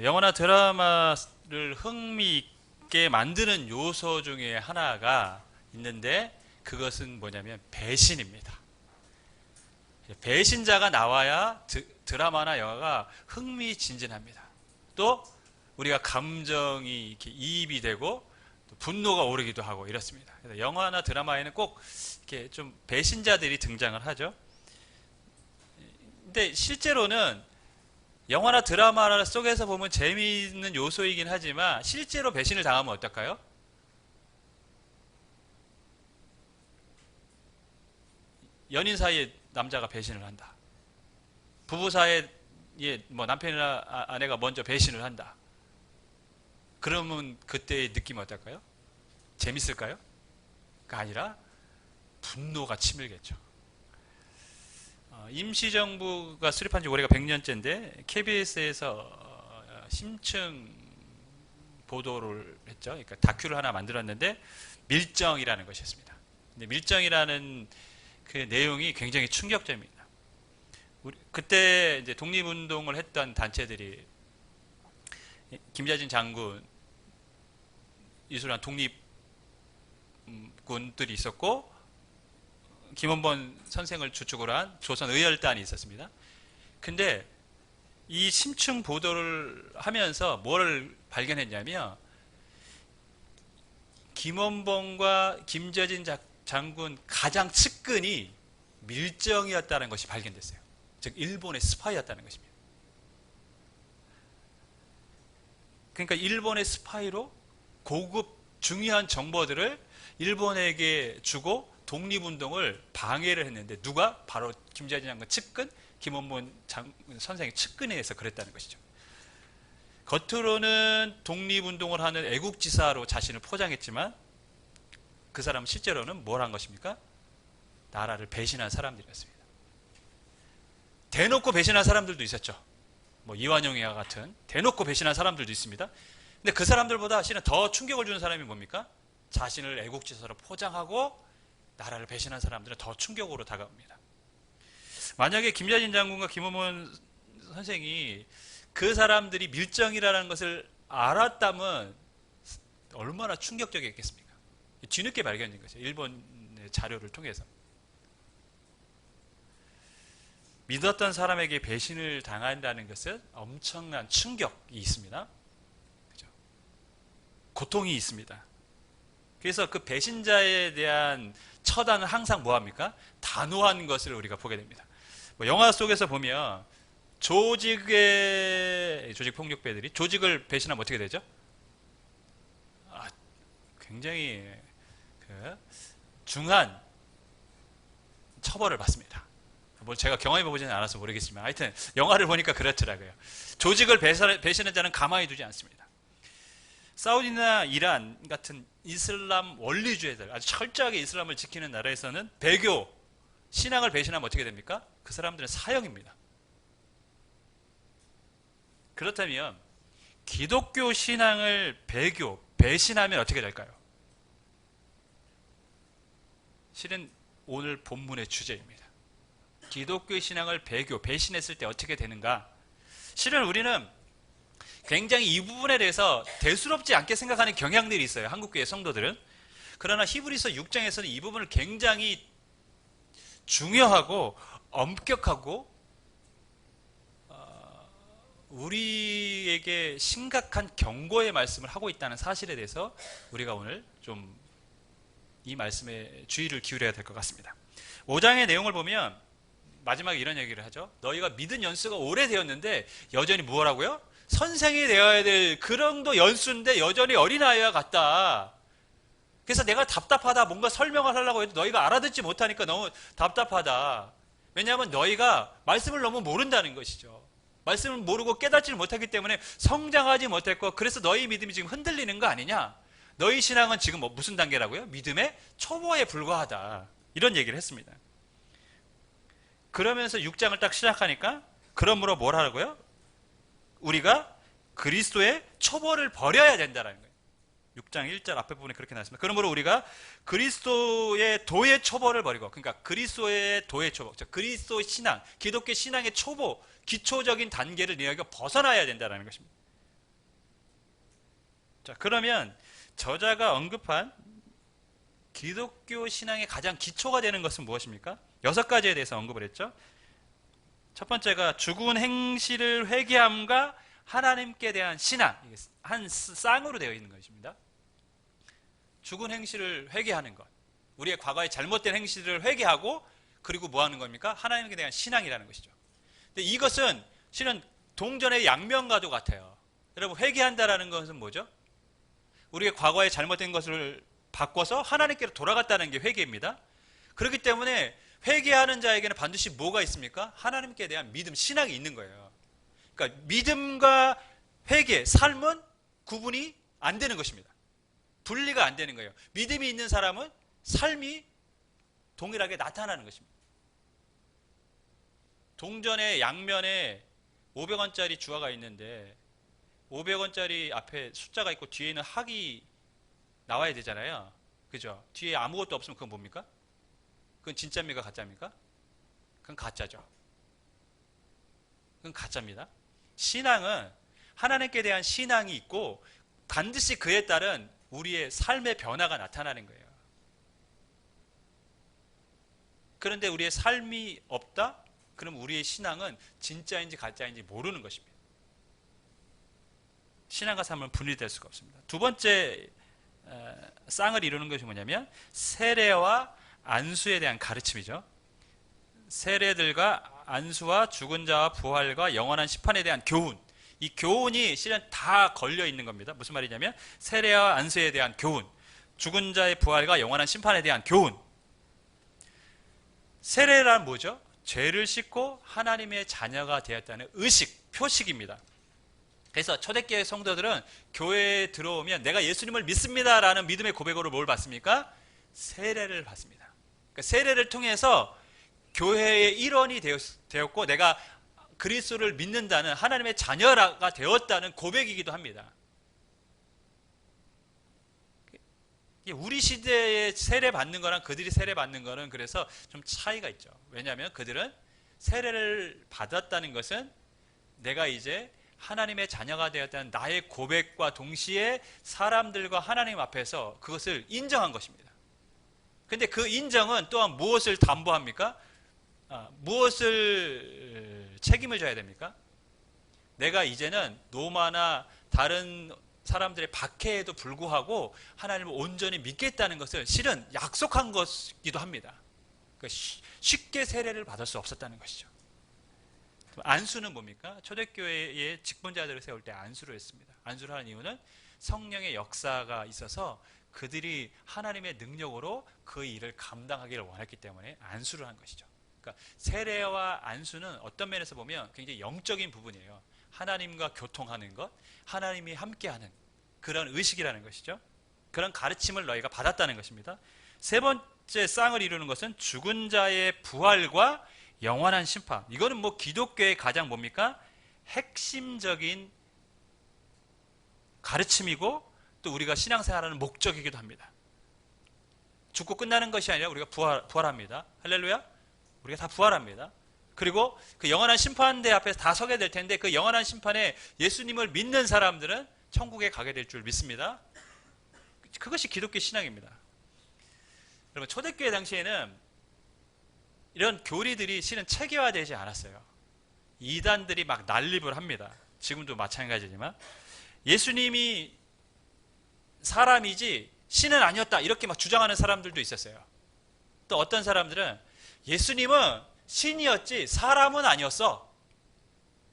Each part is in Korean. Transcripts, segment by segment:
영화나 드라마를 흥미있게 만드는 요소 중에 하나가 있는데 그것은 뭐냐면 배신입니다. 배신자가 나와야 드라마나 영화가 흥미진진합니다. 또 우리가 감정이 이렇게 이입이 되고 또 분노가 오르기도 하고 이렇습니다. 그래서 영화나 드라마에는 꼭 이렇게 좀 배신자들이 등장을 하죠. 근데 실제로는 영화나 드라마 속에서 보면 재미있는 요소이긴 하지만 실제로 배신을 당하면 어떨까요? 연인 사이에 남자가 배신을 한다. 부부 사이에 뭐 남편이나 아내가 먼저 배신을 한다. 그러면 그때의 느낌이 어떨까요? 재밌을까요? 그 아니라 분노가 치밀겠죠. 임시정부가 수립한 지 올해가 100년째인데 KBS에서 심층 보도를 했죠. 그러니까 다큐를 하나 만들었는데 밀정이라는 것이었습니다. 근데 밀정이라는 그 내용이 굉장히 충격적입니다. 그때 이제 독립운동을 했던 단체들이 김자진 장군 이수란 독립군들이 있었고 김원본 선생을 주축으로 한 조선의열단이 있었습니다. 근데 이 심층 보도를 하면서 뭘 발견했냐면 김원봉과 김자진 장군 가장 측근이 밀정이었다는 것이 발견됐어요. 즉 일본의 스파이였다는 것입니다. 그러니까 일본의 스파이로 고급 중요한 정보들을 일본에게 주고 독립운동을 방해를 했는데 누가? 바로 김자진 장군 측근, 김원본 선생의 측근에 의해서 그랬다는 것이죠. 겉으로는 독립운동을 하는 애국지사로 자신을 포장했지만 그 사람은 실제로는 뭘 한 것입니까? 나라를 배신한 사람들이었습니다. 대놓고 배신한 사람들도 있었죠. 뭐 이완용이와 같은 대놓고 배신한 사람들도 있습니다. 근데 그 사람들보다 실은 더 충격을 주는 사람이 뭡니까? 자신을 애국지사로 포장하고 나라를 배신한 사람들은 더 충격으로 다가옵니다. 만약에 김자진 장군과 김원본 선생이 그 사람들이 밀정이라는 것을 알았다면 얼마나 충격적이었겠습니까? 뒤늦게 발견된 거죠. 일본의 자료를 통해서. 믿었던 사람에게 배신을 당한다는 것은 엄청난 충격이 있습니다. 그죠? 고통이 있습니다. 그래서 그 배신자에 대한 처단은 항상 뭐합니까? 단호한 것을 우리가 보게 됩니다. 뭐 영화 속에서 보면 조직 폭력배들이 조직을 배신하면 어떻게 되죠? 굉장히 중한 처벌을 받습니다. 뭐 제가 경험해 보지는 않아서 모르겠지만 하여튼 영화를 보니까 그렇더라고요. 조직을 배신한 자는 가만히 두지 않습니다. 사우디나 이란 같은 이슬람 원리주의들, 아주 철저하게 이슬람을 지키는 나라에서는 배교, 신앙을 배신하면 어떻게 됩니까? 그 사람들은 사형입니다. 그렇다면 기독교 신앙을 배신하면 어떻게 될까요? 실은 오늘 본문의 주제입니다. 기독교의 신앙을 배신했을 때 어떻게 되는가? 실은 우리는 굉장히 이 부분에 대해서 대수롭지 않게 생각하는 경향들이 있어요. 한국교회 성도들은. 그러나 히브리서 6장에서는 이 부분을 굉장히 중요하고 엄격하고 우리에게 심각한 경고의 말씀을 하고 있다는 사실에 대해서 우리가 오늘 좀 이 말씀에 주의를 기울여야 될 것 같습니다. 5장의 내용을 보면 마지막에 이런 얘기를 하죠. 너희가 믿은 연수가 오래되었는데 여전히 뭐라고요? 선생이 되어야 될 그 정도 연수인데 여전히 어린아이와 같다. 그래서 내가 답답하다. 뭔가 설명을 하려고 해도 너희가 알아듣지 못하니까 너무 답답하다. 왜냐하면 너희가 말씀을 너무 모른다는 것이죠. 말씀을 모르고 깨닫지를 못하기 때문에 성장하지 못했고 그래서 너희 믿음이 지금 흔들리는 거 아니냐. 너희 신앙은 지금 무슨 단계라고요? 믿음의 초보에 불과하다. 이런 얘기를 했습니다. 그러면서 6장을 딱 시작하니까 그러므로 뭘 하라고요? 우리가 그리스도의 초보를 버려야 된다는 거예요. 6장 1절 앞에 부분에 그렇게 나왔습니다. 그러므로 우리가 그리스도의 도의 초보를 버리고, 그러니까 그리스도의 도의 초보, 즉 그리스도 신앙, 기독교 신앙의 초보, 기초적인 단계를 너희가 벗어나야 된다는 것입니다. 자, 그러면 저자가 언급한 기독교 신앙의 가장 기초가 되는 것은 무엇입니까? 6가지에 대해서 언급을 했죠. 첫 번째가 죽은 행실을 회개함과 하나님께 대한 신앙, 이게 한 쌍으로 되어 있는 것입니다. 죽은 행실을 회개하는 것, 우리의 과거의 잘못된 행실을 회개하고, 그리고 뭐 하는 겁니까? 하나님께 대한 신앙이라는 것이죠. 근데 이것은 실은 동전의 양면과도 같아요. 여러분, 회개한다라는 것은 뭐죠? 우리의 과거에 잘못된 것을 바꿔서 하나님께로 돌아갔다는 게 회개입니다. 그렇기 때문에 회개하는 자에게는 반드시 뭐가 있습니까? 하나님께 대한 믿음, 신앙이 있는 거예요. 그러니까 믿음과 회개, 삶은 구분이 안 되는 것입니다. 분리가 안 되는 거예요. 믿음이 있는 사람은 삶이 동일하게 나타나는 것입니다. 동전의 양면에 500원짜리 주화가 있는데 500원짜리 앞에 숫자가 있고 뒤에는 학이 나와야 되잖아요. 그죠? 뒤에 아무것도 없으면 그건 뭡니까? 그건 진짜입니까? 가짜입니까? 그건 가짜죠. 그건 가짜입니다. 신앙은 하나님께 대한 신앙이 있고 반드시 그에 따른 우리의 삶의 변화가 나타나는 거예요. 그런데 우리의 삶이 없다? 그럼 우리의 신앙은 진짜인지 가짜인지 모르는 것입니다. 신앙과 삶은 분리될 수가 없습니다. 두 번째 쌍을 이루는 것이 뭐냐면 세례와 안수에 대한 가르침이죠. 세례들과 안수와 죽은 자와 부활과 영원한 심판에 대한 교훈, 이 교훈이 실은 다 걸려 있는 겁니다. 무슨 말이냐면 세례와 안수에 대한 교훈, 죽은 자의 부활과 영원한 심판에 대한 교훈. 세례란 뭐죠? 죄를 씻고 하나님의 자녀가 되었다는 의식, 표식입니다. 그래서 초대교회 성도들은 교회에 들어오면 내가 예수님을 믿습니다라는 믿음의 고백으로 뭘 받습니까? 세례를 받습니다. 그러니까 세례를 통해서 교회의 일원이 되었고 내가 그리스도를 믿는다는 하나님의 자녀가 되었다는 고백이기도 합니다. 우리 시대에 세례 받는 거랑 그들이 세례 받는 거는 그래서 좀 차이가 있죠. 왜냐하면 그들은 세례를 받았다는 것은 내가 이제 하나님의 자녀가 되었다는 나의 고백과 동시에 사람들과 하나님 앞에서 그것을 인정한 것입니다. 근데 그 인정은 또한 무엇을 담보합니까? 무엇을 책임을 져야 됩니까? 내가 이제는 노마나 다른 사람들의 박해에도 불구하고 하나님을 온전히 믿겠다는 것을 실은 약속한 것이기도 합니다. 그러니까 쉽게 세례를 받을 수 없었다는 것이죠. 안수는 뭡니까? 초대교회의 직분자들을 세울 때 안수를 했습니다. 안수를 하는 이유는 성령의 역사가 있어서 그들이 하나님의 능력으로 그 일을 감당하기를 원했기 때문에 안수를 한 것이죠. 그러니까 세례와 안수는 어떤 면에서 보면 굉장히 영적인 부분이에요. 하나님과 교통하는 것, 하나님이 함께하는 그런 의식이라는 것이죠. 그런 가르침을 너희가 받았다는 것입니다. 세 번째 쌍을 이루는 것은 죽은 자의 부활과 영원한 심판. 이거는 뭐 기독교의 가장 뭡니까? 핵심적인 가르침이고 또 우리가 신앙생활하는 목적이기도 합니다. 죽고 끝나는 것이 아니라 우리가 부활합니다. 할렐루야. 우리가 다 부활합니다. 그리고 그 영원한 심판대 앞에서 다 서게 될 텐데 그 영원한 심판에 예수님을 믿는 사람들은 천국에 가게 될 줄 믿습니다. 그것이 기독교 신앙입니다. 여러분, 초대교회 당시에는 이런 교리들이 실은 체계화되지 않았어요. 이단들이 막 난립을 합니다. 지금도 마찬가지지만 예수님이 사람이지 신은 아니었다 이렇게 막 주장하는 사람들도 있었어요. 또 어떤 사람들은 예수님은 신이었지 사람은 아니었어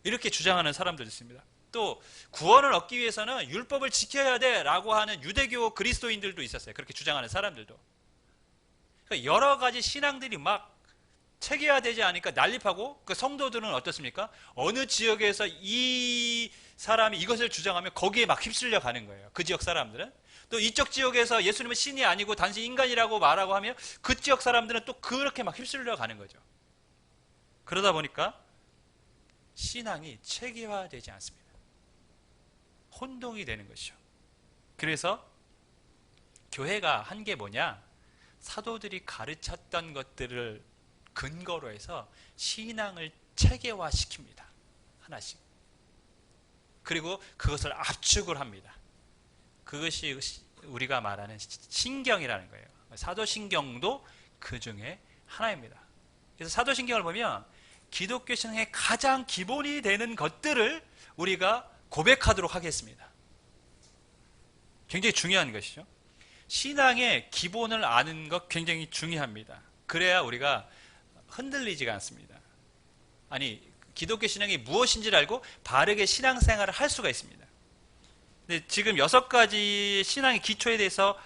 이렇게 주장하는 사람들도 있습니다. 또 구원을 얻기 위해서는 율법을 지켜야 돼 라고 하는 유대교 그리스도인들도 있었어요. 그렇게 주장하는 사람들도. 그러니까 여러 가지 신앙들이 막 체계화되지 않으니까 난립하고 그 성도들은 어떻습니까? 어느 지역에서 이 사람이 이것을 주장하면 거기에 막 휩쓸려 가는 거예요. 그 지역 사람들은. 또 이쪽 지역에서 예수님은 신이 아니고 단지 인간이라고 말하고 하면 그 지역 사람들은 또 그렇게 막 휩쓸려 가는 거죠. 그러다 보니까 신앙이 체계화되지 않습니다. 혼동이 되는 것이죠. 그래서 교회가 한 게 뭐냐? 사도들이 가르쳤던 것들을 근거로 해서 신앙을 체계화시킵니다. 하나씩. 그리고 그것을 압축을 합니다. 그것이 우리가 말하는 신경이라는 거예요. 사도신경도 그 중에 하나입니다. 그래서 사도신경을 보면 기독교 신앙의 가장 기본이 되는 것들을 우리가 고백하도록 하겠습니다. 굉장히 중요한 것이죠. 신앙의 기본을 아는 것 굉장히 중요합니다. 그래야 우리가 흔들리지가 않습니다. 아니, 기독교 신앙이 무엇인지를 알고 바르게 신앙생활을 할 수가 있습니다. 근데 지금 6가지 신앙의 기초에 대해서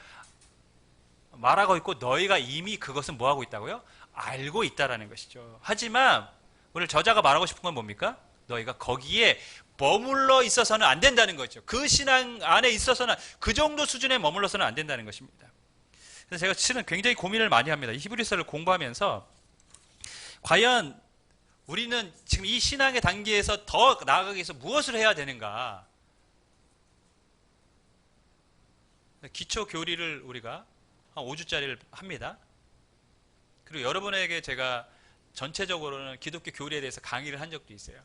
말하고 있고 너희가 이미 그것은 뭐하고 있다고요? 알고 있다라는 것이죠. 하지만 오늘 저자가 말하고 싶은 건 뭡니까? 너희가 거기에 머물러 있어서는 안 된다는 거죠. 그 신앙 안에 있어서는 그 정도 수준에 머물러서는 안 된다는 것입니다. 그래서 제가 실은 굉장히 고민을 많이 합니다. 이 히브리서를 공부하면서 과연 우리는 지금 이 신앙의 단계에서 더 나아가기 위해서 무엇을 해야 되는가? 기초 교리를 우리가 한 5주짜리를 합니다. 그리고 여러분에게 제가 전체적으로는 기독교 교리에 대해서 강의를 한 적도 있어요.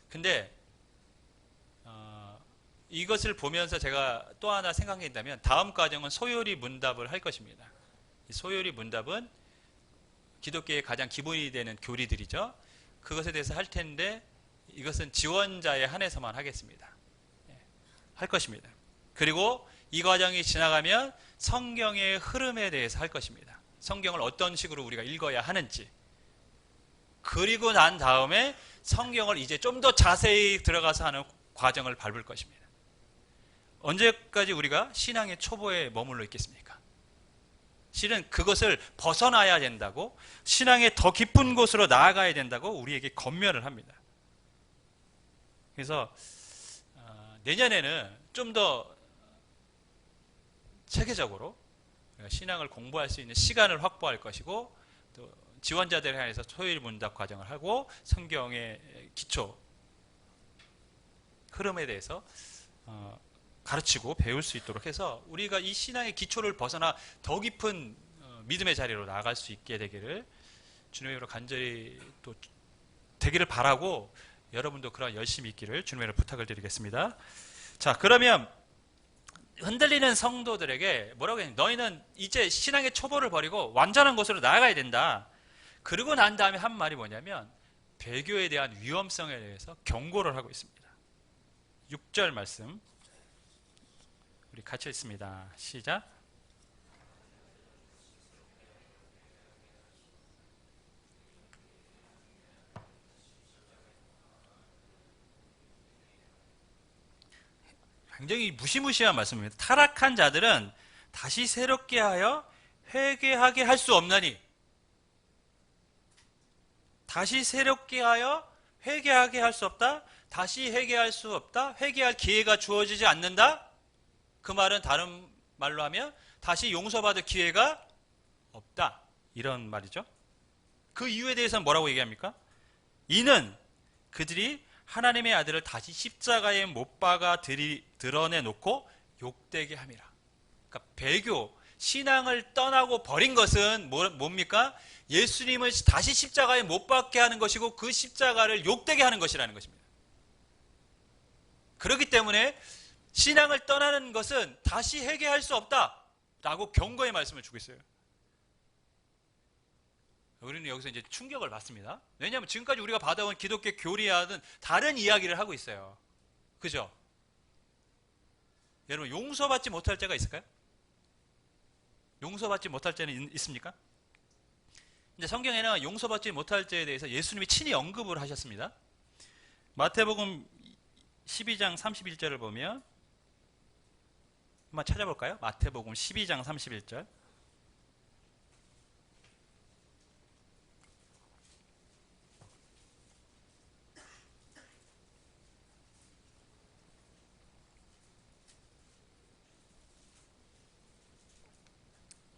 근데 이것을 보면서 제가 또 하나 생각한다면 다음 과정은 소요리 문답을 할 것입니다. 이 소요리 문답은 기독교의 가장 기본이 되는 교리들이죠. 그것에 대해서 할 텐데 이것은 지원자에 한해서만 하겠습니다. 할 것입니다. 그리고 이 과정이 지나가면 성경의 흐름에 대해서 할 것입니다. 성경을 어떤 식으로 우리가 읽어야 하는지. 그리고 난 다음에 성경을 이제 좀 더 자세히 들어가서 하는 과정을 밟을 것입니다. 언제까지 우리가 신앙의 초보에 머물러 있겠습니까? 실은 그것을 벗어나야 된다고, 신앙의 더 깊은 곳으로 나아가야 된다고 우리에게 권면을 합니다. 그래서 내년에는 좀 더 체계적으로 신앙을 공부할 수 있는 시간을 확보할 것이고, 또 지원자들에 한해서 토요일 문답 과정을 하고 성경의 기초 흐름에 대해서 가르치고 배울 수 있도록 해서 우리가 이 신앙의 기초를 벗어나 더 깊은 믿음의 자리로 나아갈 수 있게 되기를 주님의 이름으로 간절히 또 되기를 바라고, 여러분도 그런 열심히 있기를 주님의 이름으로 부탁을 드리겠습니다. 자, 그러면 흔들리는 성도들에게 뭐라고 했냐? 너희는 이제 신앙의 초보를 버리고 완전한 곳으로 나아가야 된다. 그러고 난 다음에 한 말이 뭐냐면 배교에 대한 위험성에 대해서 경고를 하고 있습니다. 6절 말씀 우리 같이 읽습니다. 시작. 굉장히 무시무시한 말씀입니다. 타락한 자들은 다시 새롭게 하여 회개하게 할 수 없나니, 다시 새롭게 하여 회개하게 할 수 없다? 다시 회개할 수 없다? 회개할 기회가 주어지지 않는다? 그 말은 다른 말로 하면 다시 용서받을 기회가 없다. 이런 말이죠. 그 이유에 대해서는 뭐라고 얘기합니까? 이는 그들이 하나님의 아들을 다시 십자가에 못 박아 드러내놓고 욕되게 함이라. 그러니까 배교, 신앙을 떠나고 버린 것은 뭡니까? 예수님을 다시 십자가에 못 박게 하는 것이고 그 십자가를 욕되게 하는 것이라는 것입니다. 그렇기 때문에 신앙을 떠나는 것은 다시 회개할 수 없다라고 경고의 말씀을 주고 있어요. 우리는 여기서 이제 충격을 받습니다. 왜냐하면 지금까지 우리가 받아온 기독교 교리와는 다른 이야기를 하고 있어요. 그죠? 여러분, 용서받지 못할 죄가 있을까요? 용서받지 못할 죄는 있습니까? 이제 성경에는 용서받지 못할 죄에 대해서 예수님이 친히 언급을 하셨습니다. 마태복음 12장 31절을 보면 한번 찾아볼까요? 마태복음 12장 31절.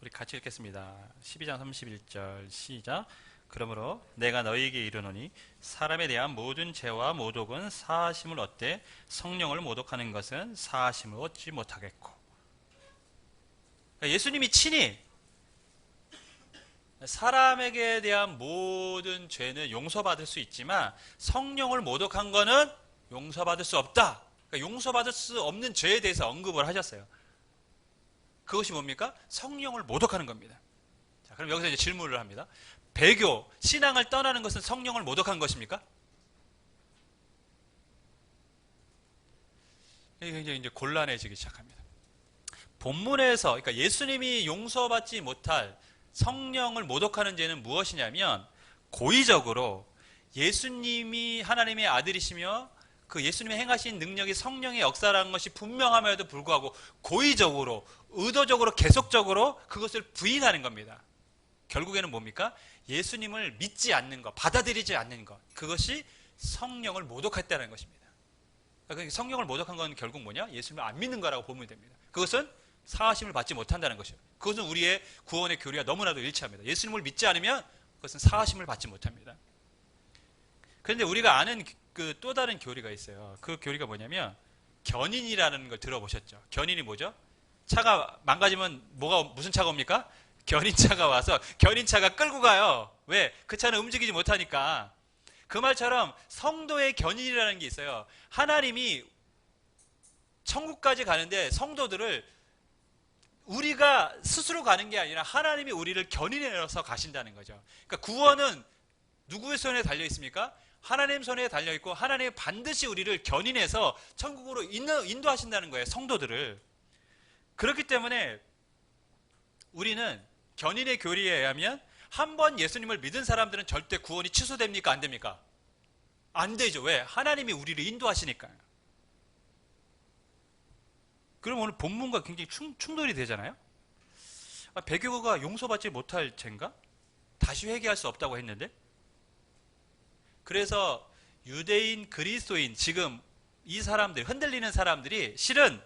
우리 같이 읽겠습니다. 12장 31절 시작. 그러므로 내가 너희에게 이르노니 사람에 대한 모든 죄와 모독은 사하심을 얻되 성령을 모독하는 것은 사하심을 얻지 못하겠고. 그러니까 예수님이 친히 사람에게 대한 모든 죄는 용서받을 수 있지만 성령을 모독한 것은 용서받을 수 없다 그러니까 용서받을 수 없는 죄에 대해서 언급을 하셨어요. 그것이 뭡니까? 성령을 모독하는 겁니다. 자, 그럼 여기서 이제 질문을 합니다. 배교, 신앙을 떠나는 것은 성령을 모독한 것입니까? 이게 굉장히 이제 곤란해지기 시작합니다. 본문에서, 그러니까 예수님이 용서받지 못할 성령을 모독하는 죄는 무엇이냐면, 고의적으로 예수님이 하나님의 아들이시며 그 예수님이 행하신 능력이 성령의 역사라는 것이 분명함에도 불구하고 고의적으로, 의도적으로, 계속적으로 그것을 부인하는 겁니다. 결국에는 뭡니까? 예수님을 믿지 않는 것, 받아들이지 않는 것, 그것이 성령을 모독했다는 것입니다. 그러니까 성령을 모독한 건 결국 뭐냐? 예수님을 안 믿는 거라고 보면 됩니다. 그것은 사하심을 받지 못한다는 것이에요. 그것은 우리의 구원의 교리와 너무나도 일치합니다. 예수님을 믿지 않으면 그것은 사하심을 받지 못합니다. 그런데 우리가 아는 그 또 다른 교리가 있어요. 그 교리가 뭐냐면 견인이라는 걸 들어보셨죠? 견인이 뭐죠? 차가 망가지면 무슨 차가 옵니까? 견인차가 와서 견인차가 끌고 가요. 왜? 그 차는 움직이지 못하니까. 그 말처럼 성도의 견인이라는 게 있어요. 하나님이 천국까지 가는데 성도들을 우리가 스스로 가는 게 아니라 하나님이 우리를 견인해서 가신다는 거죠. 그러니까 구원은 누구의 손에 달려 있습니까? 하나님 손에 달려 있고 하나님이 반드시 우리를 견인해서 천국으로 인도하신다는 거예요. 성도들을. 그렇기 때문에 우리는 견인의 교리에 의하면 한 번 예수님을 믿은 사람들은 절대 구원이 취소됩니까? 안 됩니까? 안 되죠. 왜? 하나님이 우리를 인도하시니까요. 그럼 오늘 본문과 굉장히 충돌이 되잖아요. 배교가 용서받지 못할 죄인가? 다시 회개할 수 없다고 했는데, 그래서 유대인, 그리스도인, 지금 이 사람들, 흔들리는 사람들이 실은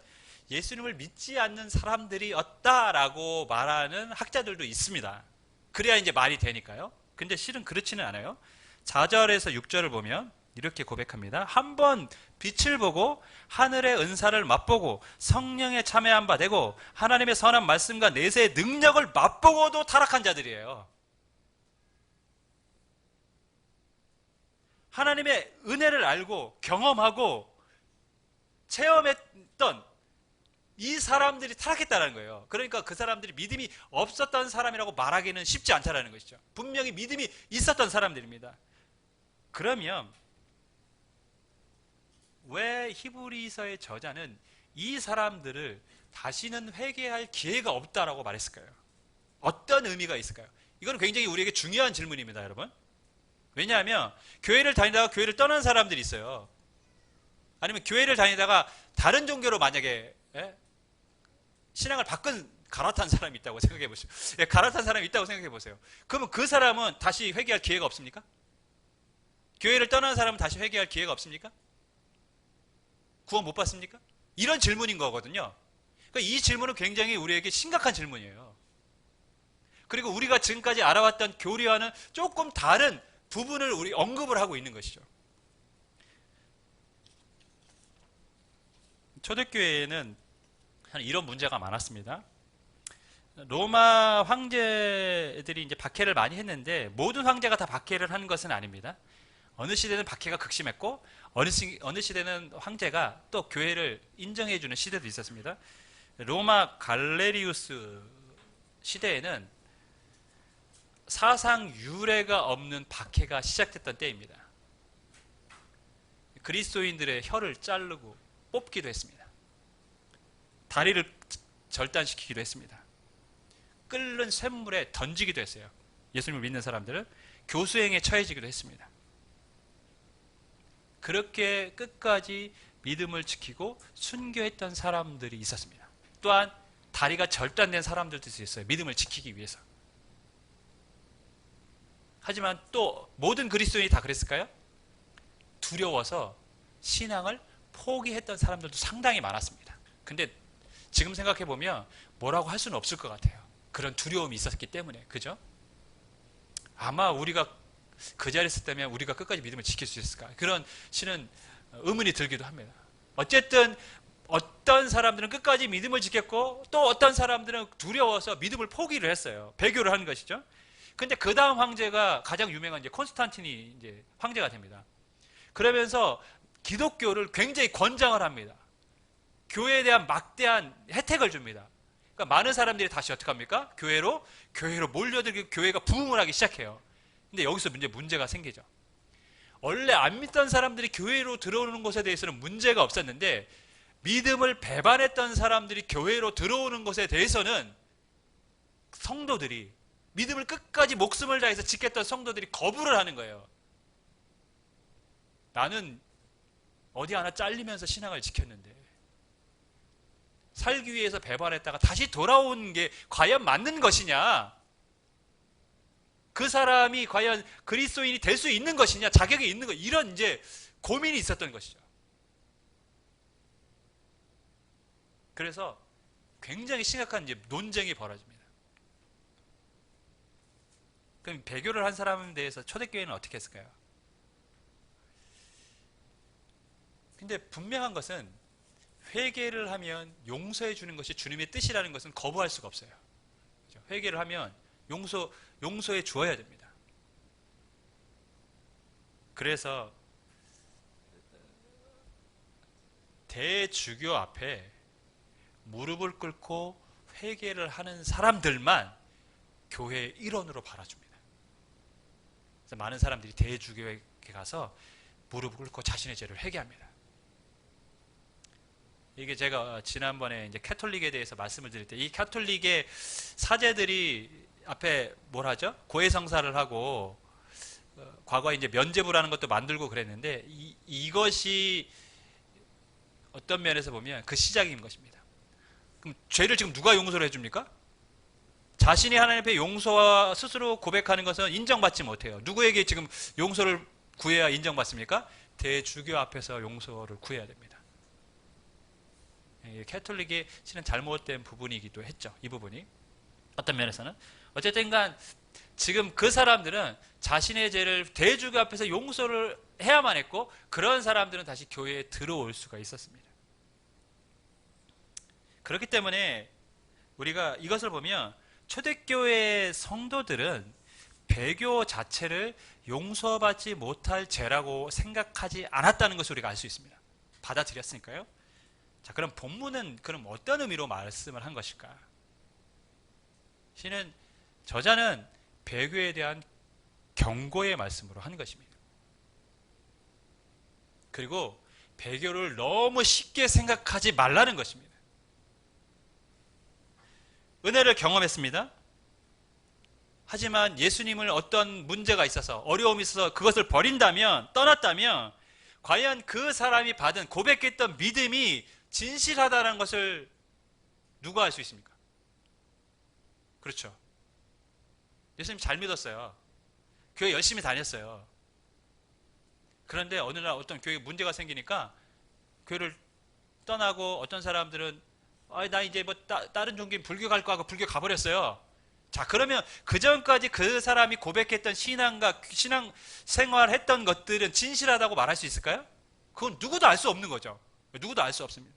예수님을 믿지 않는 사람들이었다라고 말하는 학자들도 있습니다. 그래야 이제 말이 되니까요. 근데 실은 그렇지는 않아요. 4절에서 6절을 보면 이렇게 고백합니다. 한번 빛을 보고 하늘의 은사를 맛보고 성령에 참여한 바 되고 하나님의 선한 말씀과 내세의 능력을 맛보고도 타락한 자들이에요. 하나님의 은혜를 알고 경험하고 체험했던 이 사람들이 타락했다는 거예요. 그러니까 그 사람들이 믿음이 없었던 사람이라고 말하기는 쉽지 않다는 것이죠. 분명히 믿음이 있었던 사람들입니다. 그러면 왜 히브리서의 저자는 이 사람들을 다시는 회개할 기회가 없다라고 말했을까요? 어떤 의미가 있을까요? 이건 굉장히 우리에게 중요한 질문입니다, 여러분. 왜냐하면 교회를 다니다가 교회를 떠난 사람들이 있어요. 아니면 교회를 다니다가 다른 종교로 만약에 신앙을 갈아탄 사람이 있다고 생각해 보세요. 갈아탄 사람이 있다고 생각해 보세요. 그러면 그 사람은 다시 회개할 기회가 없습니까? 교회를 떠난 사람은 다시 회개할 기회가 없습니까? 구원 못 받습니까? 이런 질문인 거거든요. 그러니까 이 질문은 굉장히 우리에게 심각한 질문이에요. 그리고 우리가 지금까지 알아왔던 교리와는 조금 다른 부분을 우리 언급을 하고 있는 것이죠. 초대교회에는 이런 문제가 많았습니다. 로마 황제들이 이제 박해를 많이 했는데 모든 황제가 다 박해를 하는 것은 아닙니다. 어느 시대는 박해가 극심했고 어느 시대는 황제가 또 교회를 인정해주는 시대도 있었습니다. 로마 갈레리우스 시대에는 사상 유례가 없는 박해가 시작됐던 때입니다. 그리스도인들의 혀를 자르고 뽑기도 했습니다. 다리를 절단시키기도 했습니다. 끓는 샘물에 던지기도 했어요. 예수님을 믿는 사람들은 교수행에 처해지기도 했습니다. 그렇게 끝까지 믿음을 지키고 순교했던 사람들이 있었습니다. 또한 다리가 절단된 사람들도 있어요. 믿음을 지키기 위해서. 하지만 또 모든 그리스도인이 다 그랬을까요? 두려워서 신앙을 포기했던 사람들도 상당히 많았습니다. 근데 지금 생각해보면 뭐라고 할 수는 없을 것 같아요. 그런 두려움이 있었기 때문에. 그죠? 아마 우리가 그 자리에 있었다면 우리가 끝까지 믿음을 지킬 수 있을까? 그런 실은 의문이 들기도 합니다. 어쨌든 어떤 사람들은 끝까지 믿음을 지켰고 또 어떤 사람들은 두려워서 믿음을 포기를 했어요. 배교를 하는 것이죠. 근데 그 다음 황제가 가장 유명한 이제 콘스탄틴이 이제 황제가 됩니다. 그러면서 기독교를 굉장히 권장을 합니다. 교회에 대한 막대한 혜택을 줍니다. 그러니까 많은 사람들이 다시 어떻게 합니까? 교회로 몰려들고 교회가 부흥을 하기 시작해요. 근데 여기서 문제가 생기죠. 원래 안 믿던 사람들이 교회로 들어오는 것에 대해서는 문제가 없었는데 믿음을 배반했던 사람들이 교회로 들어오는 것에 대해서는 성도들이, 믿음을 끝까지 목숨을 다해서 지켰던 성도들이 거부를 하는 거예요. 나는 어디 하나 잘리면서 신앙을 지켰는데 살기 위해서 배반했다가 다시 돌아온 게 과연 맞는 것이냐? 그 사람이 과연 그리스도인이 될 수 있는 것이냐? 자격이 있는 것, 이런 이제 고민이 있었던 것이죠. 그래서 굉장히 심각한 이제 논쟁이 벌어집니다. 그럼 배교를 한 사람에 대해서 초대교회는 어떻게 했을까요? 근데 분명한 것은 회개를 하면 용서해 주는 것이 주님의 뜻이라는 것은 거부할 수가 없어요. 회개를 하면 용서해 주어야 됩니다. 그래서 대주교 앞에 무릎을 꿇고 회개를 하는 사람들만 교회의 일원으로 받아줍니다. 그래서 많은 사람들이 대주교에 가서 무릎을 꿇고 자신의 죄를 회개합니다. 이게 제가 지난번에 이제 캐톨릭에 대해서 말씀을 드릴 때, 이 캐톨릭의 사제들이 앞에 뭘 하죠? 고해성사를 하고 과거에 이제 면죄부라는 것도 만들고 그랬는데 이것이 어떤 면에서 보면 그 시작인 것입니다. 그럼 죄를 지금 누가 용서를 해줍니까? 자신이 하나님 앞에 용서와 스스로 고백하는 것은 인정받지 못해요. 누구에게 지금 용서를 구해야 인정받습니까? 대주교 앞에서 용서를 구해야 됩니다. 캐톨릭이 실은 잘못된 부분이기도 했죠. 이 부분이 어떤 면에서는 어쨌든 간 지금 그 사람들은 자신의 죄를 대주교 앞에서 용서를 해야만 했고, 그런 사람들은 다시 교회에 들어올 수가 있었습니다. 그렇기 때문에 우리가 이것을 보면 초대교회 성도들은 배교 자체를 용서받지 못할 죄라고 생각하지 않았다는 것을 우리가 알 수 있습니다. 받아들였으니까요. 자, 그럼 본문은 그럼 어떤 의미로 말씀을 한 것일까? 시는 저자는 배교에 대한 경고의 말씀으로 한 것입니다. 그리고 배교를 너무 쉽게 생각하지 말라는 것입니다. 은혜를 경험했습니다. 하지만 예수님을 어떤 문제가 있어서, 어려움이 있어서 그것을 버린다면, 떠났다면 과연 그 사람이 받은, 고백했던 믿음이 진실하다는 것을 누가 알 수 있습니까? 그렇죠. 예수님 잘 믿었어요. 교회 열심히 다녔어요. 그런데 어느 날 어떤 교회에 문제가 생기니까 교회를 떠나고, 어떤 사람들은 나 이제 뭐 다른 종교인 불교 갈 거 하고 불교 가버렸어요. 자, 그러면 그 전까지 그 사람이 고백했던 신앙과 신앙 생활했던 것들은 진실하다고 말할 수 있을까요? 그건 누구도 알 수 없는 거죠. 누구도 알 수 없습니다.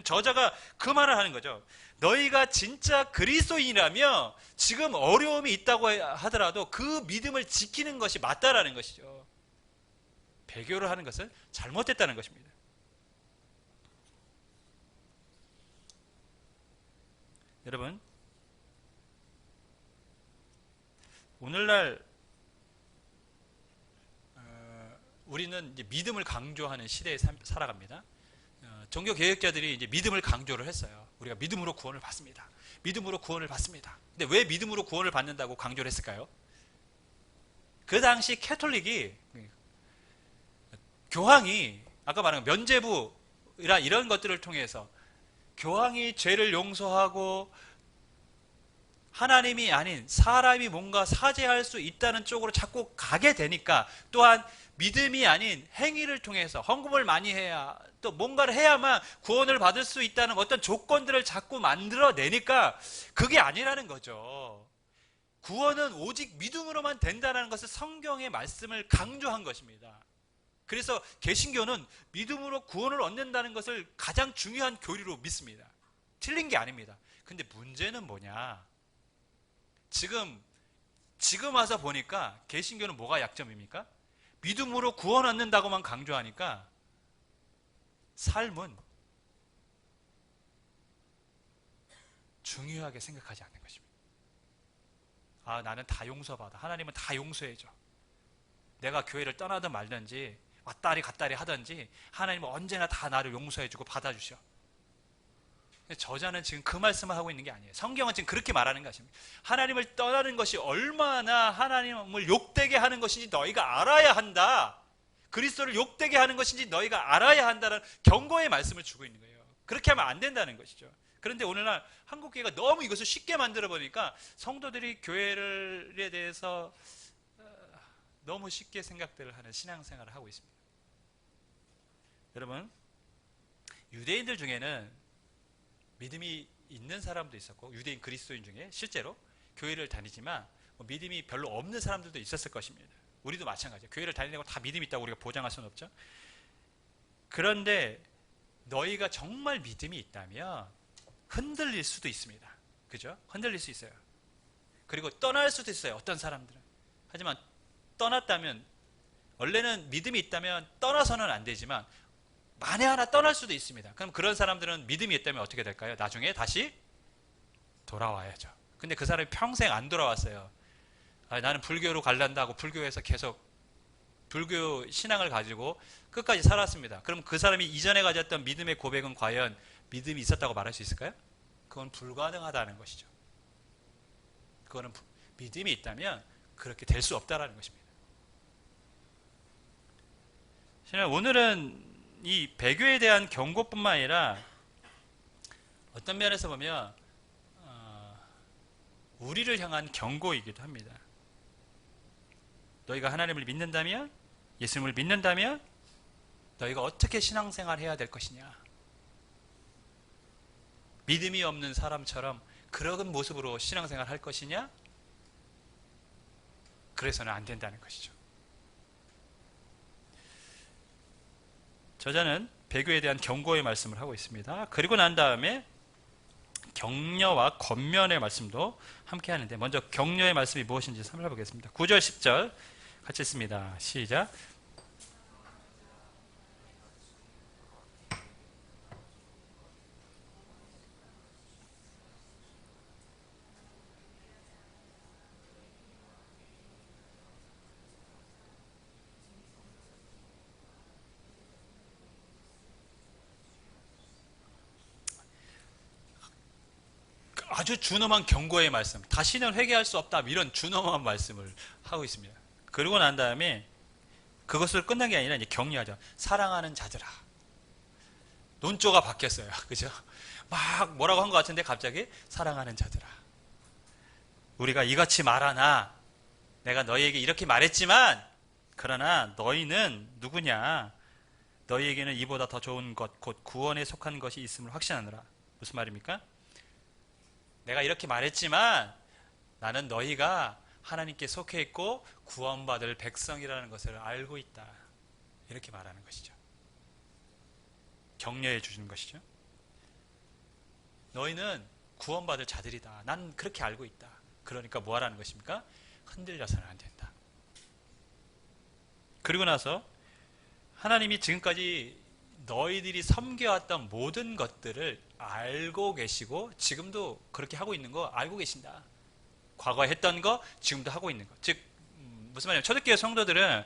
저자가 그 말을 하는 거죠. 너희가 진짜 그리스도인이라면 지금 어려움이 있다고 하더라도 그 믿음을 지키는 것이 맞다라는 것이죠. 배교를 하는 것은 잘못됐다는 것입니다. 여러분, 오늘날 우리는 이제 믿음을 강조하는 시대에 살아갑니다. 종교 개혁자들이 이제 믿음을 강조를 했어요. 우리가 믿음으로 구원을 받습니다. 믿음으로 구원을 받습니다. 근데 왜 믿음으로 구원을 받는다고 강조를 했을까요? 그 당시 캐톨릭이, 교황이 아까 말한 면죄부라 이런 것들을 통해서 교황이 죄를 용서하고 하나님이 아닌 사람이 뭔가 사죄할 수 있다는 쪽으로 자꾸 가게 되니까, 또한 믿음이 아닌 행위를 통해서 헌금을 많이 해야, 또 뭔가를 해야만 구원을 받을 수 있다는 어떤 조건들을 자꾸 만들어내니까 그게 아니라는 거죠. 구원은 오직 믿음으로만 된다는 것을 성경의 말씀을 강조한 것입니다. 그래서 개신교는 믿음으로 구원을 얻는다는 것을 가장 중요한 교리로 믿습니다. 틀린 게 아닙니다. 근데 문제는 뭐냐? 지금 와서 보니까 개신교는 뭐가 약점입니까? 믿음으로 구원 얻는다고만 강조하니까 삶은 중요하게 생각하지 않는 것입니다. 아, 나는 다 용서받아. 하나님은 다 용서해줘. 내가 교회를 떠나든 말든지 왔다리 갔다리 하든지 하나님은 언제나 다 나를 용서해주고 받아주셔. 저자는 지금 그 말씀을 하고 있는 게 아니에요. 성경은 지금 그렇게 말하는 것입니다. 하나님을 떠나는 것이 얼마나 하나님을 욕되게 하는 것인지 너희가 알아야 한다. 그리스도를 욕되게 하는 것인지 너희가 알아야 한다는 경고의 말씀을 주고 있는 거예요. 그렇게 하면 안 된다는 것이죠. 그런데 오늘날 한국교회가 너무 이것을 쉽게 만들어 보니까 성도들이 교회에 대해서 너무 쉽게 생각들을 하는 신앙생활을 하고 있습니다. 여러분, 유대인들 중에는 믿음이 있는 사람도 있었고 유대인 그리스도인 중에 실제로 교회를 다니지만 믿음이 별로 없는 사람들도 있었을 것입니다. 우리도 마찬가지예요. 교회를 다니는 거 다 믿음이 있다고 우리가 보장할 수는 없죠. 그런데 너희가 정말 믿음이 있다면 흔들릴 수도 있습니다. 그죠? 흔들릴 수 있어요. 그리고 떠날 수도 있어요. 어떤 사람들은. 하지만 떠났다면, 원래는 믿음이 있다면 떠나서는 안 되지만 만에 하나 떠날 수도 있습니다. 그럼 그런 사람들은 믿음이 있다면 어떻게 될까요? 나중에 다시 돌아와야죠. 근데 그 사람이 평생 안 돌아왔어요. 아, 나는 불교로 갈란다 고 불교에서 계속 불교 신앙을 가지고 끝까지 살았습니다. 그럼 그 사람이 이전에 가졌던 믿음의 고백은 과연 믿음이 있었다고 말할 수 있을까요? 그건 불가능하다는 것이죠. 그거는 믿음이 있다면 그렇게 될 수 없다라는 것입니다. 오늘은 이 배교에 대한 경고뿐만 아니라 어떤 면에서 보면 우리를 향한 경고이기도 합니다. 너희가 하나님을 믿는다면, 예수님을 믿는다면 너희가 어떻게 신앙생활 해야 될 것이냐. 믿음이 없는 사람처럼 그런 모습으로 신앙생활 할 것이냐? 그래서는 안 된다는 것이죠. 저자는 배교에 대한 경고의 말씀을 하고 있습니다. 그리고 난 다음에 격려와 권면의 말씀도 함께 하는데, 먼저 격려의 말씀이 무엇인지 살펴보겠습니다. 9절 10절 같이 읽습니다. 시작. 아주 준엄한 경고의 말씀, 다시는 회개할 수 없다, 이런 준엄한 말씀을 하고 있습니다. 그러고 난 다음에 그것을 끝난 게 아니라 이제 격려하죠. 사랑하는 자들아. 논조가 바뀌었어요. 그죠? 막 뭐라고 한 것 같은데 갑자기 사랑하는 자들아. 우리가 이같이 말하나, 내가 너희에게 이렇게 말했지만, 그러나 너희는 누구냐? 너희에게는 이보다 더 좋은 것, 곧 구원에 속한 것이 있음을 확신하느라. 무슨 말입니까? 내가 이렇게 말했지만 나는 너희가 하나님께 속해 있고 구원받을 백성이라는 것을 알고 있다. 이렇게 말하는 것이죠. 격려해 주시는 것이죠. 너희는 구원받을 자들이다. 난 그렇게 알고 있다. 그러니까 뭐 하라는 것입니까? 흔들려서는 안 된다. 그리고 나서 하나님이 지금까지 너희들이 섬겨왔던 모든 것들을 알고 계시고 지금도 그렇게 하고 있는 거 알고 계신다. 과거에 했던 거 지금도 하고 있는 거. 즉 무슨 말이냐면 초대교회 성도들은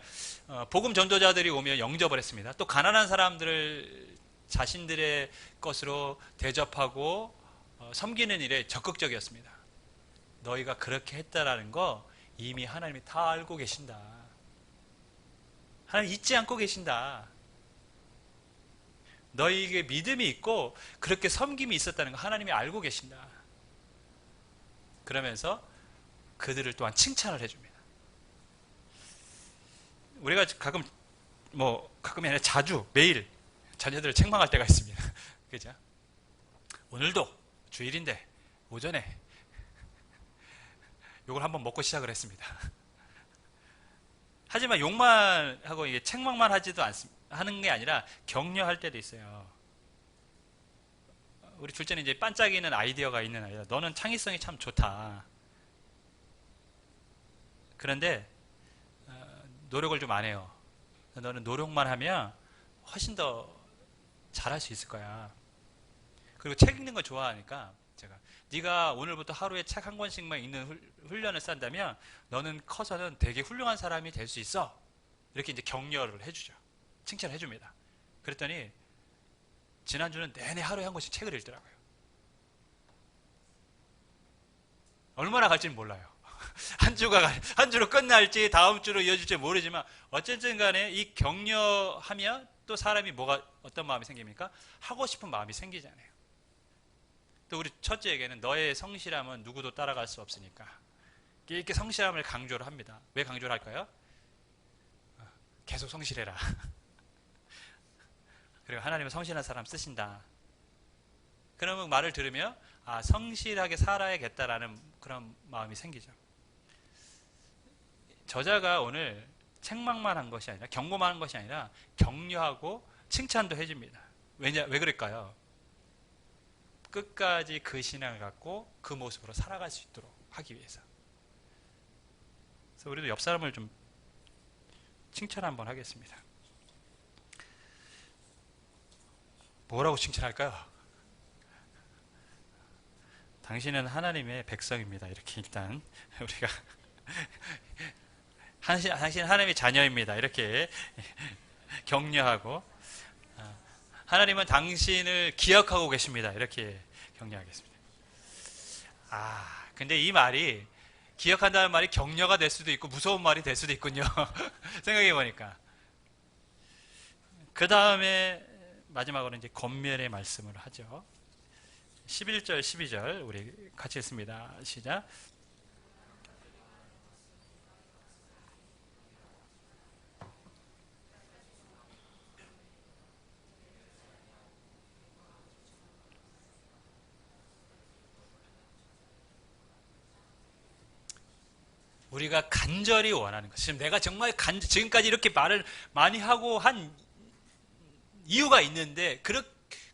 복음 전도자들이 오면 영접을 했습니다. 또 가난한 사람들을 자신들의 것으로 대접하고 섬기는 일에 적극적이었습니다. 너희가 그렇게 했다라는 거 이미 하나님이 다 알고 계신다. 하나님 잊지 않고 계신다. 너희에게 믿음이 있고 그렇게 섬김이 있었다는 거 하나님이 알고 계신다. 그러면서 그들을 또한 칭찬을 해줍니다. 우리가 가끔이 아니라 자주 매일 자녀들을 책망할 때가 있습니다. 그죠? 오늘도 주일인데 오전에 욕을 한번 먹고 시작을 했습니다. 하지만 욕만 하고 이게 책망만 하지도 않습니다. 하는 게 아니라 격려할 때도 있어요. 우리 둘째는 이제 반짝이는 아이디어가 있는 아이다. 너는 창의성이 참 좋다. 그런데 노력을 좀 안 해요. 너는 노력만 하면 훨씬 더 잘할 수 있을 거야. 그리고 책 읽는 거 좋아하니까 제가 네가 오늘부터 하루에 책 한 권씩만 읽는 훈련을 쌓는다면 너는 커서는 되게 훌륭한 사람이 될 수 있어. 이렇게 이제 격려를 해주죠. 칭찬을 해줍니다. 그랬더니 지난주는 내내 하루에 한 권씩 책을 읽더라고요. 얼마나 갈지는 몰라요. 한 주로 끝날지 다음 주로 이어질지 모르지만 어쨌든 간에 이 격려하면 또 사람이 어떤 마음이 생깁니까? 하고 싶은 마음이 생기잖아요. 또 우리 첫째에게는 너의 성실함은 누구도 따라갈 수 없으니까 이렇게 성실함을 강조를 합니다. 왜 강조를 할까요? 계속 성실해라. 그리고 하나님은 성실한 사람 쓰신다. 그러면 말을 들으며 성실하게 살아야겠다라는 그런 마음이 생기죠. 저자가 오늘 책망만 한 것이 아니라 경고만 한 것이 아니라 격려하고 칭찬도 해줍니다. 왜 그럴까요? 끝까지 그 신앙을 갖고 그 모습으로 살아갈 수 있도록 하기 위해서. 그래서 우리도 옆 사람을 좀 칭찬 한번 하겠습니다. 뭐라고 칭찬할까요? 당신은 하나님의 백성입니다. 이렇게 일단 우리가 당신은 하나님의 자녀입니다. 이렇게 격려하고 하나님은 당신을 기억하고 계십니다. 이렇게 격려하겠습니다. 근데 이 말이 기억한다는 말이 격려가 될 수도 있고 무서운 말이 될 수도 있군요. 생각해 보니까. 그 다음에 마지막으로 이제 권면의 말씀을 하죠. 11절, 12절 우리 같이 읽습니다. 시작. 우리가 간절히 원하는 것. 지금 내가 정말 지금까지 이렇게 말을 많이 하고 한 이유가 있는데,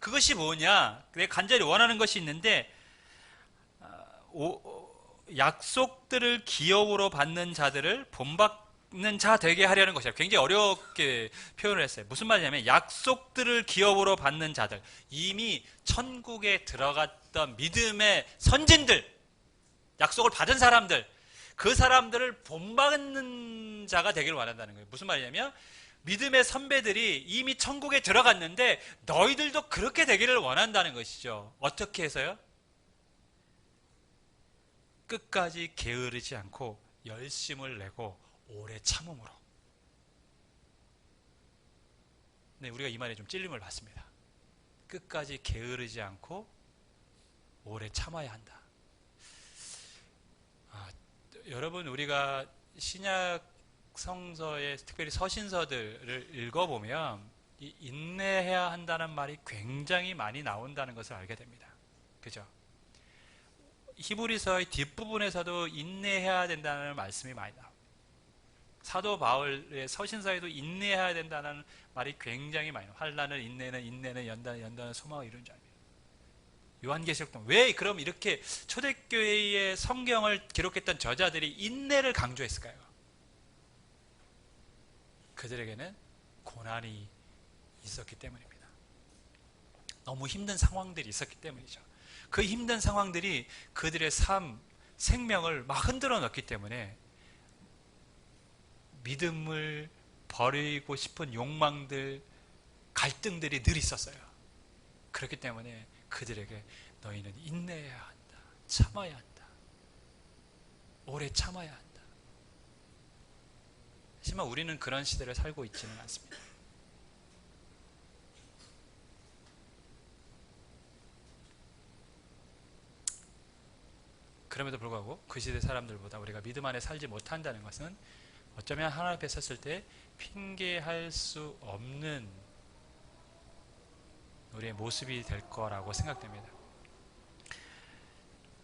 그것이 뭐냐? 내가 간절히 원하는 것이 있는데, 약속들을 기업으로 받는 자들을 본받는 자 되게 하려는 것이야. 굉장히 어렵게 표현을 했어요. 무슨 말이냐면, 약속들을 기업으로 받는 자들, 이미 천국에 들어갔던 믿음의 선진들, 약속을 받은 사람들, 그 사람들을 본받는 자가 되기를 원한다는 거예요. 무슨 말이냐면 믿음의 선배들이 이미 천국에 들어갔는데 너희들도 그렇게 되기를 원한다는 것이죠. 어떻게 해서요? 끝까지 게으르지 않고 열심을 내고 오래 참음으로. 네, 우리가 이 말에 좀 찔림을 받습니다. 끝까지 게으르지 않고 오래 참아야 한다. 여러분, 우리가 신약 성서의 특별히 서신서들을 읽어보면 이 인내해야 한다는 말이 굉장히 많이 나온다는 것을 알게 됩니다. 그죠? 히브리서의 뒷부분에서도 인내해야 된다는 말씀이 많이 나옵니다. 사도 바울의 서신서에도 인내해야 된다는 말이 굉장히 많이 나옵니다. 환난을 인내는 연단은 소망을 이루는 자입니다. 요한계시록도 왜 그럼 이렇게 초대교회의 성경을 기록했던 저자들이 인내를 강조했을까요? 그들에게는 고난이 있었기 때문입니다. 너무 힘든 상황들이 있었기 때문이죠. 그 힘든 상황들이 그들의 삶, 생명을 막 흔들어 넣기 때문에 믿음을 버리고 싶은 욕망들, 갈등들이 늘 있었어요. 그렇기 때문에 그들에게 너희는 인내해야 한다. 참아야 한다. 오래 참아야 한다. 하지만 우리는 그런 시대를 살고 있지는 않습니다. 그럼에도 불구하고 그 시대 사람들보다 우리가 믿음 안에 살지 못한다는 것은 어쩌면 하나님 앞에 섰을 때 핑계할 수 없는 우리의 모습이 될 거라고 생각됩니다.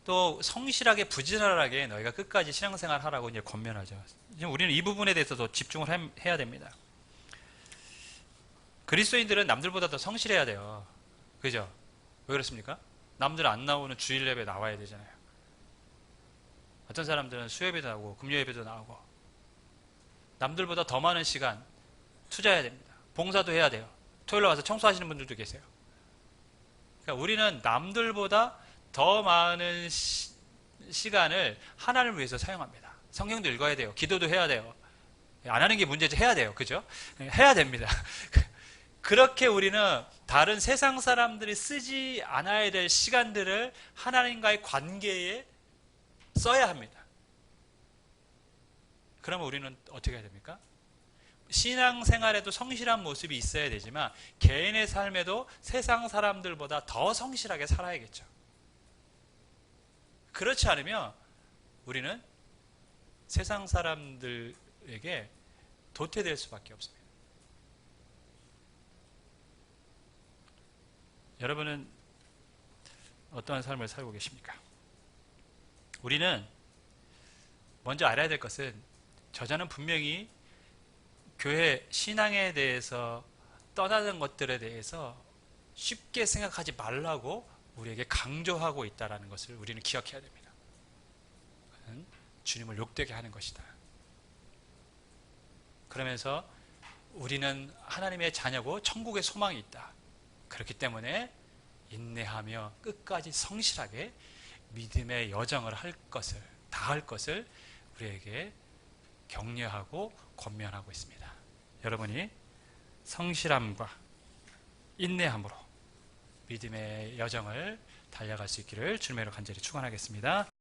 또 성실하게 부지런하게 너희가 끝까지 신앙생활 하라고 이제 권면하죠. 우리는 이 부분에 대해서도 집중을 해야 됩니다. 그리스도인들은 남들보다 더 성실해야 돼요. 그죠? 왜 그렇습니까? 남들 안 나오는 주일 예배 나와야 되잖아요. 어떤 사람들은 수요예배도 나오고 금요예배도 나오고 남들보다 더 많은 시간 투자해야 됩니다. 봉사도 해야 돼요. 토요일 와서 청소하시는 분들도 계세요. 그러니까 우리는 남들보다 더 많은 시간을 하나님을 위해서 사용합니다. 성경도 읽어야 돼요. 기도도 해야 돼요. 안 하는 게 문제지, 해야 돼요. 그죠? 해야 됩니다. 그렇게 우리는 다른 세상 사람들이 쓰지 않아야 될 시간들을 하나님과의 관계에 써야 합니다. 그러면 우리는 어떻게 해야 됩니까? 신앙생활에도 성실한 모습이 있어야 되지만 개인의 삶에도 세상 사람들보다 더 성실하게 살아야겠죠. 그렇지 않으면 우리는 세상 사람들에게 도태될 수밖에 없습니다. 여러분은 어떠한 삶을 살고 계십니까? 우리는 먼저 알아야 될 것은 저자는 분명히 교회 신앙에 대해서 떠나는 것들에 대해서 쉽게 생각하지 말라고 우리에게 강조하고 있다는 것을 우리는 기억해야 됩니다. 주님을 욕되게 하는 것이다. 그러면서 우리는 하나님의 자녀고 천국의 소망이 있다. 그렇기 때문에 인내하며 끝까지 성실하게 믿음의 여정을 다할 것을 우리에게 격려하고 권면하고 있습니다. 여러분이 성실함과 인내함으로 믿음의 여정을 달려갈 수 있기를 주님으로 간절히 축원하겠습니다.